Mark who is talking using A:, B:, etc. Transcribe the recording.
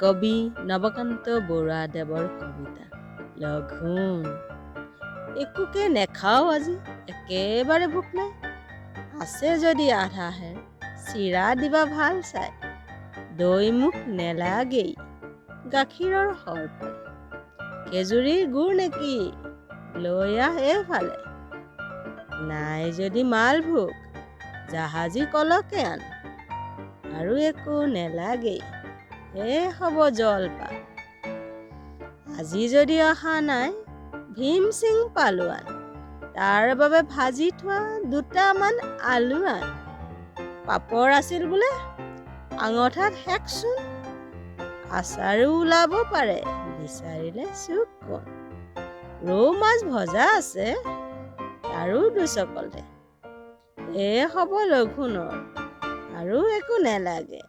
A: কবি নৱকান্ত বৰুৱাদেৱৰ কবিতা লঘোণ। একোকে নেখাও আজি, একেবাৰে ভোক নাই। আছে যদি আধাহে চিৰা দিবা ভাল চাই। দৈ মোক নেলাগেই, গাখীৰৰ সৰপাই। খেজুৰীৰ গুৰ নেকি, লৈ আহ এইফালে। নাই যদি মালভোগ, জাহাজী কলকে আন। আৰু একো নেলাগেই, হ'ব জলপান। আজি যদি অহা নাই, ভীমসিং পালোৱান। তাৰ বাবে ভাজি থোৱা দুটামান আলু আন। পাপৰ আছিল বোলে, আঙঠাত শেকচোন। আচাৰো ওলাব পাৰে, বিচাৰিলে চুক কোন। ৰৌ মাছ ভজা আছে, তাৰো দুচকল দে। হ'ব লঘোণৰ, আৰু একো নেলাগে।